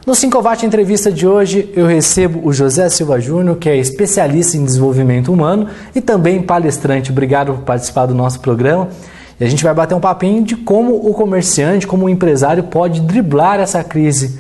No 5watt Entrevista de hoje, eu recebo o José Silva Júnior, que é especialista em desenvolvimento humano e também palestrante. Obrigado por participar do nosso programa. E a gente vai bater um papinho de como o comerciante, como o empresário pode driblar essa crise.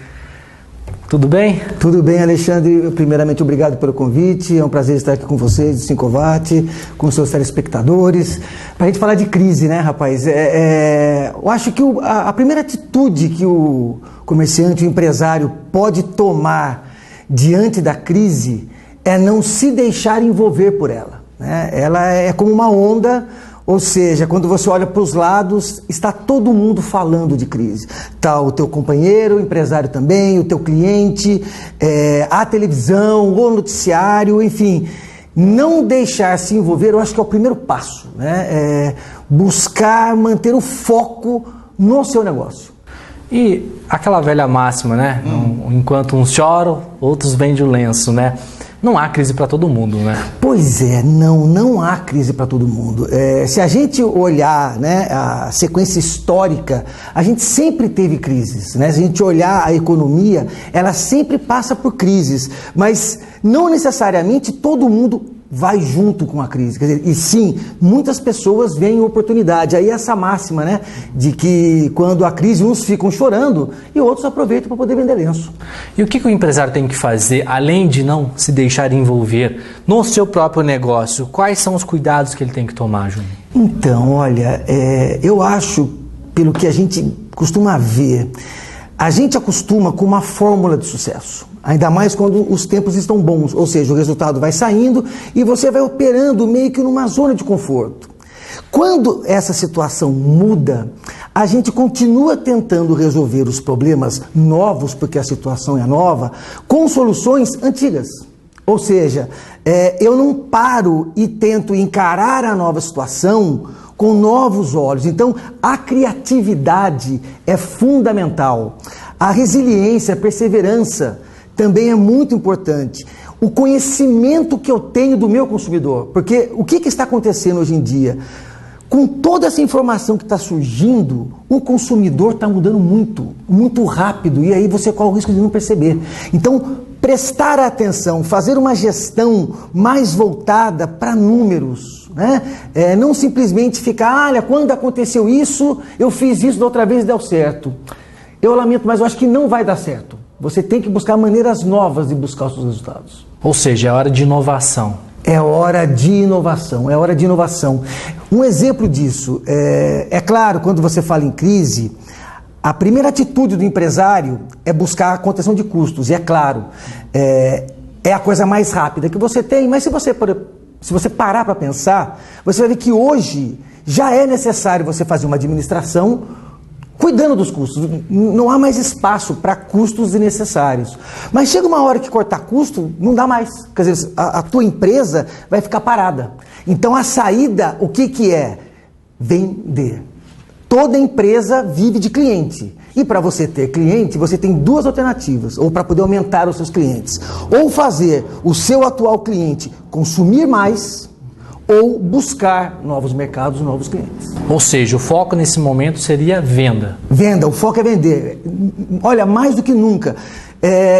Tudo bem? Tudo bem, Alexandre. Primeiramente, obrigado pelo convite. É um prazer estar aqui com vocês, do 5watt, com os seus telespectadores. Para a gente falar de crise, né, rapaz? Eu acho que a primeira atitude que o comerciante, o empresário pode tomar diante da crise é não se deixar envolver por ela, né? Ela é como uma onda. Ou seja, quando você olha para os lados, está todo mundo falando de crise. Está o teu companheiro, o empresário também, o teu cliente, a televisão, o noticiário, enfim. Não deixar se envolver, eu acho que é o primeiro passo, né? Buscar manter o foco no seu negócio. E aquela velha máxima, né? Enquanto uns choram, outros vendem o lenço, né? Não há crise para todo mundo, né? Pois é, não há crise para todo mundo. Se a gente olhar, né, a sequência histórica, a gente sempre teve crises, né? Se a gente olhar a economia, ela sempre passa por crises, mas não necessariamente todo mundo vai junto com a crise. Quer dizer, e sim, muitas pessoas veem oportunidade. Aí essa máxima, né, de que quando a crise uns ficam chorando e outros aproveitam para poder vender lenço. E o que o empresário tem que fazer, além de não se deixar envolver no seu próprio negócio? Quais são os cuidados que ele tem que tomar, Júnior? Então, olha, eu acho, pelo que a gente costuma ver, a gente acostuma com uma fórmula de sucesso. Ainda mais quando os tempos estão bons, ou seja, o resultado vai saindo e você vai operando meio que numa zona de conforto. Quando essa situação muda, a gente continua tentando resolver os problemas novos, porque a situação é nova, com soluções antigas. Ou seja, eu não paro e tento encarar a nova situação com novos olhos. Então, a criatividade é fundamental. A resiliência, a perseverança também é muito importante. O conhecimento que eu tenho do meu consumidor. Porque o que está acontecendo hoje em dia? Com toda essa informação que está surgindo, o consumidor está mudando muito, muito rápido. E aí você corre o risco de não perceber. Então, prestar atenção, fazer uma gestão mais voltada para números, né? Não simplesmente ficar, olha, quando aconteceu isso, eu fiz isso da outra vez e deu certo. Eu lamento, mas eu acho que não vai dar certo. Você tem que buscar maneiras novas de buscar os seus resultados. Ou seja, é hora de inovação. É hora de inovação, é hora de inovação. Um exemplo disso, é claro, quando você fala em crise, a primeira atitude do empresário é buscar a contenção de custos. E é claro, é a coisa mais rápida que você tem, mas se você parar para pensar, você vai ver que hoje já é necessário você fazer uma administração cuidando dos custos. Não há mais espaço para custos desnecessários. Mas chega uma hora que cortar custo, não dá mais. Quer dizer, a tua empresa vai ficar parada. Então a saída, o que é? Vender. Toda empresa vive de cliente. E para você ter cliente, você tem duas alternativas, ou para poder aumentar os seus clientes. Ou fazer o seu atual cliente consumir mais, ou buscar novos mercados, novos clientes. Ou seja, o foco nesse momento seria venda. Venda, o foco é vender. Olha, mais do que nunca,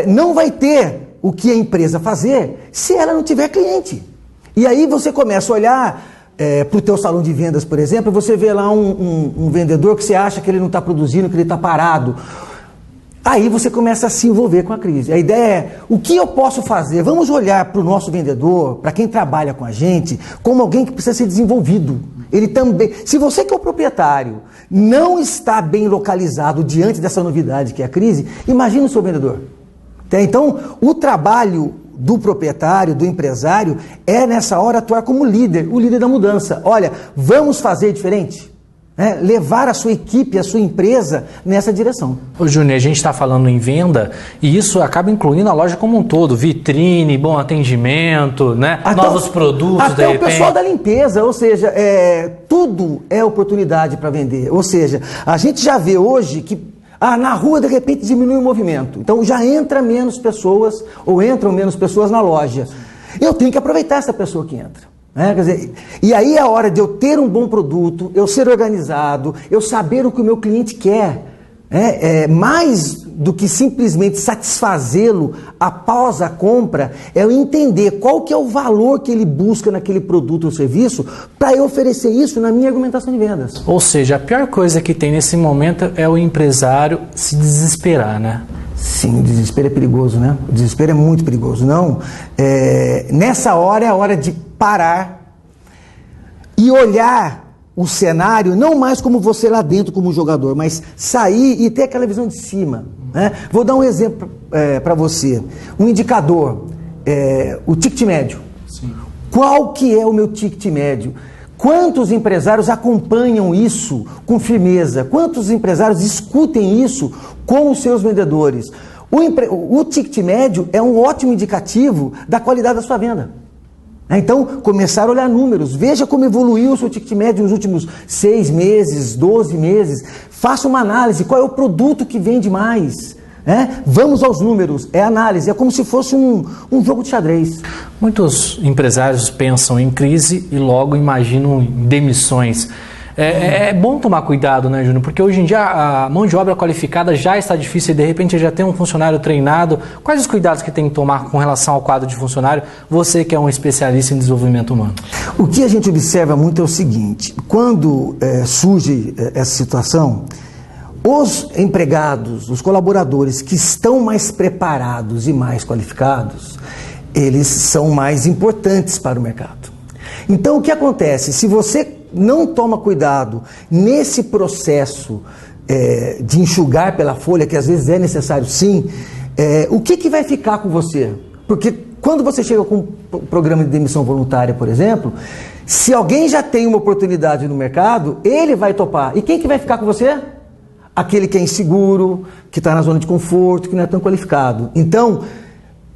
não vai ter o que a empresa fazer se ela não tiver cliente. E aí você começa a olhar para o teu salão de vendas, por exemplo, você vê lá um vendedor que você acha que ele não está produzindo, que ele está parado. Aí você começa a se envolver com a crise. A ideia é, o que eu posso fazer? Vamos olhar para o nosso vendedor, para quem trabalha com a gente, como alguém que precisa ser desenvolvido. Ele também, se você que é o proprietário não está bem localizado diante dessa novidade que é a crise, imagina o seu vendedor. Então, o trabalho do proprietário, do empresário, é nessa hora atuar como líder, o líder da mudança. Olha, vamos fazer diferente? Levar a sua equipe, a sua empresa nessa direção. Ô Júnior, a gente está falando em venda e isso acaba incluindo a loja como um todo, vitrine, bom atendimento, né? Novos produtos, até o pessoal da limpeza, ou seja, tudo é oportunidade para vender. Ou seja, a gente já vê hoje que na rua de repente diminui o movimento, então já entra menos pessoas ou entram menos pessoas na loja. Eu tenho que aproveitar essa pessoa que entra. Quer dizer, e aí é a hora de eu ter um bom produto, eu ser organizado, eu saber o que o meu cliente quer. Mais do que simplesmente satisfazê-lo após a compra, é eu entender qual que é o valor que ele busca naquele produto ou serviço para eu oferecer isso na minha argumentação de vendas. Ou seja, a pior coisa que tem nesse momento é o empresário se desesperar, né? Sim, o desespero é perigoso, né? O desespero é muito perigoso. Não, nessa hora é a hora de parar e olhar o cenário, não mais como você lá dentro, como jogador, mas sair e ter aquela visão de cima, né? Vou dar um exemplo para você. Um indicador, o ticket médio. Sim. Qual que é o meu ticket médio? Quantos empresários acompanham isso com firmeza? Quantos empresários discutem isso com os seus vendedores? O ticket médio é um ótimo indicativo da qualidade da sua venda. Então, começar a olhar números. Veja como evoluiu o seu ticket médio nos últimos 6 meses, 12 meses. Faça uma análise. Qual é o produto que vende mais? Vamos aos números. É análise. É como se fosse um jogo de xadrez. Muitos empresários pensam em crise e logo imaginam demissões. É bom tomar cuidado, né, Júnior? Porque hoje em dia a mão de obra qualificada já está difícil e de repente já tem um funcionário treinado. Quais os cuidados que tem que tomar com relação ao quadro de funcionário? Você que é um especialista em desenvolvimento humano. O que a gente observa muito é o seguinte: quando surge essa situação, os empregados, os colaboradores que estão mais preparados e mais qualificados, eles são mais importantes para o mercado. Então, o que acontece? Se você não toma cuidado nesse processo de enxugar pela folha, que às vezes é necessário sim, o que vai ficar com você? Porque quando você chega com um programa de demissão voluntária, por exemplo, se alguém já tem uma oportunidade no mercado, ele vai topar. E quem que vai ficar com você? Aquele que é inseguro, que está na zona de conforto, que não é tão qualificado. Então,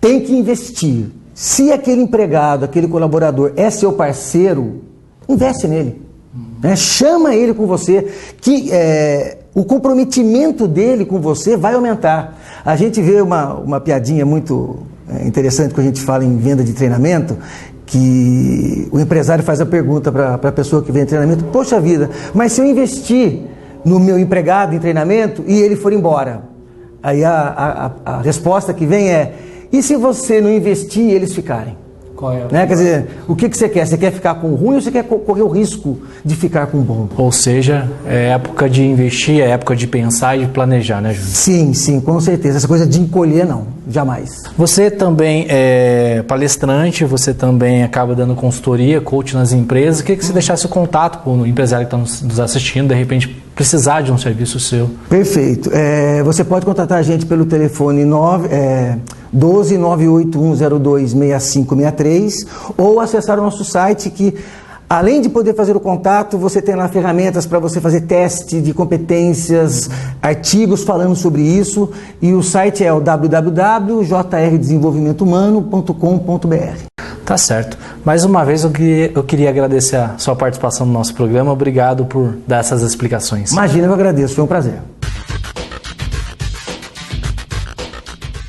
tem que investir. Se aquele empregado, aquele colaborador é seu parceiro, investe nele. Chama ele com você, que o comprometimento dele com você vai aumentar. A gente vê uma piadinha muito interessante quando a gente fala em venda de treinamento, que o empresário faz a pergunta para a pessoa que vem em treinamento: poxa vida, mas se eu investir no meu empregado em treinamento e ele for embora? Aí a resposta que vem é: e se você não investir e eles ficarem? Qual é? Quer dizer, o que você quer? Você quer ficar com o ruim ou você quer correr o risco de ficar com o bom? Ou seja, é época de investir, é época de pensar e de planejar, né, Júnior? Sim, com certeza. Essa coisa de encolher, não, jamais. Você também é palestrante, você também acaba dando consultoria, coach nas empresas. Queria que você deixasse o contato com o empresário que está nos assistindo, de repente precisar de um serviço seu. Perfeito. Você pode contatar a gente pelo telefone 12 98102 6563 ou acessar o nosso site, que além de poder fazer o contato, você tem lá ferramentas para você fazer teste de competências, artigos falando sobre isso, e o site é o www.jrdesenvolvimentohumano.com.br. Tá certo. Mais uma vez eu queria agradecer a sua participação no nosso programa. Obrigado por dar essas explicações. Imagina, eu agradeço. Foi um prazer.